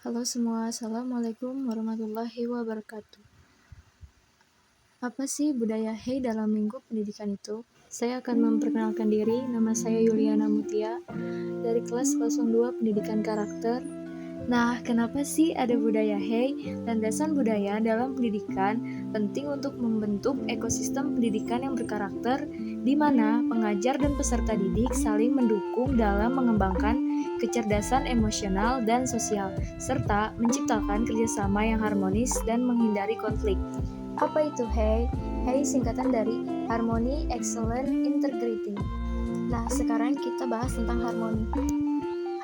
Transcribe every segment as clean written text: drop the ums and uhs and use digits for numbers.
Halo semua, Assalamualaikum warahmatullahi wabarakatuh. Apa sih budaya Hey dalam Minggu Pendidikan itu? Saya akan memperkenalkan diri, nama saya Yuliana Mutia, dari kelas 02 Pendidikan Karakter. Nah, kenapa sih ada budaya Hey? Landasan budaya dalam pendidikan penting untuk membentuk ekosistem pendidikan yang berkarakter, di mana pengajar dan peserta didik saling mendukung dalam mengembangkan kecerdasan emosional dan sosial, serta menciptakan kerjasama yang harmonis dan menghindari konflik. Apa itu Hey? Hey singkatan dari Harmony, Excellence, Integrity. Nah, sekarang kita bahas tentang harmoni.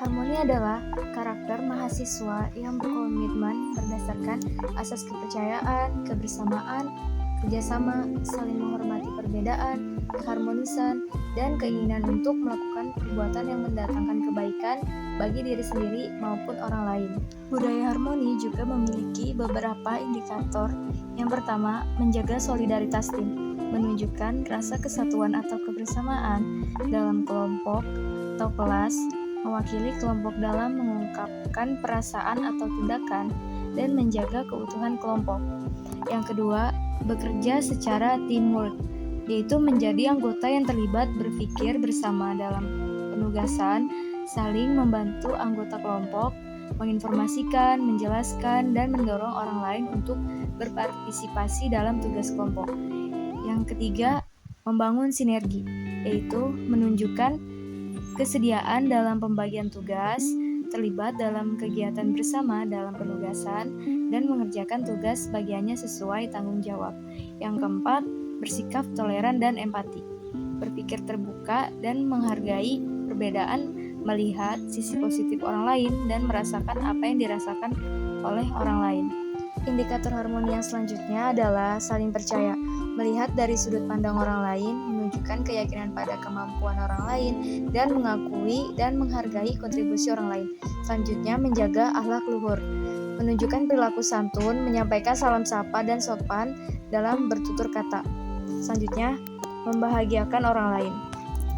Harmoni adalah karakter mahasiswa yang berkomitmen berdasarkan asas kepercayaan, kebersamaan, kerjasama, saling menghormati perbedaan, keharmonisan, dan keinginan untuk melakukan perbuatan yang mendatangkan kebaikan bagi diri sendiri maupun orang lain. Budaya harmoni juga memiliki beberapa indikator. Yang pertama, menjaga solidaritas tim, menunjukkan rasa kesatuan atau kebersamaan dalam kelompok atau kelas, mewakili kelompok dalam mengungkapkan perasaan atau tindakan, dan menjaga keutuhan kelompok. Yang kedua, bekerja secara teamwork, yaitu menjadi anggota yang terlibat berpikir bersama dalam penugasan, saling membantu anggota kelompok, menginformasikan, menjelaskan, dan mendorong orang lain untuk berpartisipasi dalam tugas kelompok. Yang ketiga, membangun sinergi, yaitu menunjukkan kesediaan dalam pembagian tugas, terlibat dalam kegiatan bersama dalam penugasan, dan mengerjakan tugas bagiannya sesuai tanggung jawab. Yang keempat, bersikap toleran dan empati, berpikir terbuka dan menghargai perbedaan, melihat sisi positif orang lain, dan merasakan apa yang dirasakan oleh orang lain. Indikator harmoni yang selanjutnya adalah saling percaya, melihat dari sudut pandang orang lain, menunjukkan keyakinan pada kemampuan orang lain, dan mengakui dan menghargai kontribusi orang lain. Selanjutnya, menjaga akhlak luhur, menunjukkan perilaku santun, menyampaikan salam sapa dan sopan dalam bertutur kata. Selanjutnya, membahagiakan orang lain,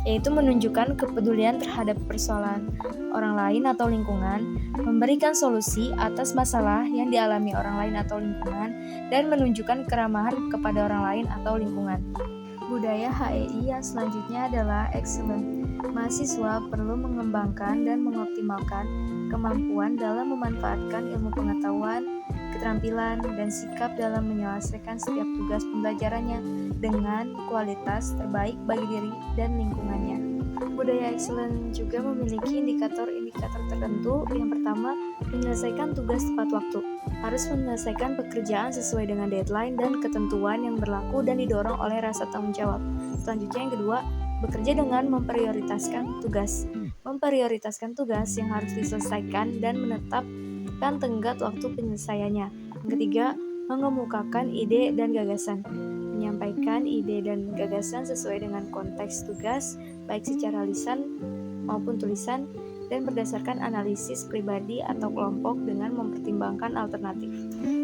yaitu menunjukkan kepedulian terhadap persoalan orang lain atau lingkungan, memberikan solusi atas masalah yang dialami orang lain atau lingkungan, dan menunjukkan keramahan kepada orang lain atau lingkungan. Budaya HEI yang selanjutnya adalah excellent. Mahasiswa perlu mengembangkan dan mengoptimalkan kemampuan dalam memanfaatkan ilmu pengetahuan, keterampilan, dan sikap dalam menyelesaikan setiap tugas pembelajarannya dengan kualitas terbaik bagi diri dan lingkungannya. Budaya excellent juga memiliki indikator-indikator tertentu. Yang pertama, menyelesaikan tugas tepat waktu. Harus menyelesaikan pekerjaan sesuai dengan deadline dan ketentuan yang berlaku dan didorong oleh rasa tanggung jawab. Selanjutnya yang kedua, bekerja dengan memprioritaskan tugas. Memprioritaskan tugas yang harus diselesaikan dan menetapkan tenggat waktu penyelesaiannya. Yang ketiga, mengemukakan ide dan gagasan. Menyampaikan ide dan gagasan sesuai dengan konteks tugas, baik secara lisan maupun tulisan, dan berdasarkan analisis pribadi atau kelompok dengan mempertimbangkan alternatif.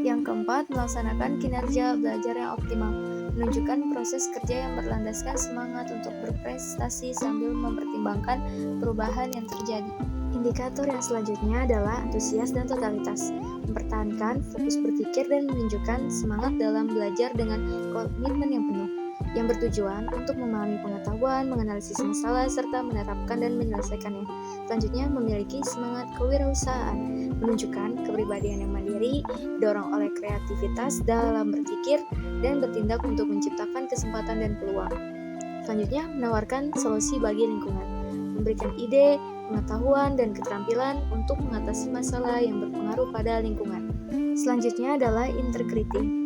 Yang keempat, melaksanakan kinerja belajar yang optimal, menunjukkan proses kerja yang berlandaskan semangat untuk berprestasi sambil mempertimbangkan perubahan yang terjadi. Indikator yang selanjutnya adalah antusias dan totalitas, mempertahankan fokus berpikir dan menunjukkan semangat dalam belajar dengan komitmen yang penuh, yang bertujuan untuk memahami pengetahuan, menganalisis masalah, serta menerapkan dan menyelesaikannya. Selanjutnya, memiliki semangat kewirausahaan, menunjukkan kepribadian yang mandiri, didorong oleh kreativitas dalam berpikir dan bertindak untuk menciptakan kesempatan dan peluang. Selanjutnya, menawarkan solusi bagi lingkungan, memberikan ide, pengetahuan, dan keterampilan untuk mengatasi masalah yang berpengaruh pada lingkungan. Selanjutnya adalah integrity.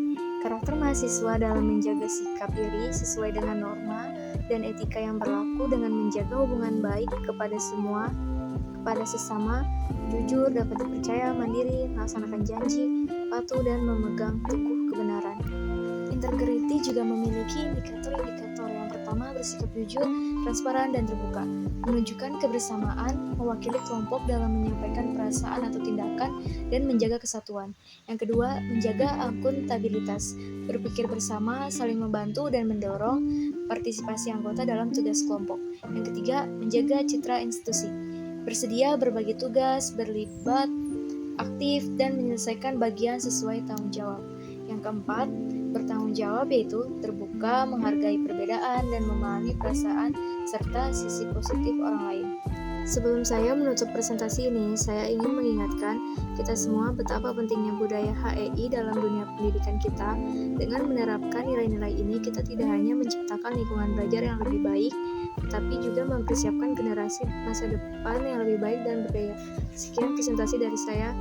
Karakter mahasiswa dalam menjaga sikap diri sesuai dengan norma dan etika yang berlaku dengan menjaga hubungan baik kepada semua, kepada sesama, jujur, dapat dipercaya, mandiri, melaksanakan janji, patuh, dan memegang teguh kebenaran. Integrity juga memiliki indikator-indikator. Yang pertama, bersikap jujur, transparan, dan terbuka, menunjukkan kebersamaan, mewakili kelompok dalam menyampaikan perasaan atau tindakan, dan menjaga kesatuan. Yang kedua, menjaga akuntabilitas, berpikir bersama, saling membantu, dan mendorong partisipasi anggota dalam tugas kelompok. Yang ketiga, menjaga citra institusi, bersedia berbagi tugas, berlibat aktif, dan menyelesaikan bagian sesuai tanggung jawab. Yang keempat, bertanggung jawab yaitu terbuka, menghargai perbedaan, dan memahami perasaan serta sisi positif orang lain. Sebelum saya menutup presentasi ini, saya ingin mengingatkan kita semua betapa pentingnya budaya HEI dalam dunia pendidikan kita. Dengan menerapkan nilai-nilai ini, kita tidak hanya menciptakan lingkungan belajar yang lebih baik, tetapi juga mempersiapkan generasi masa depan yang lebih baik dan berdaya. Sekian presentasi dari saya.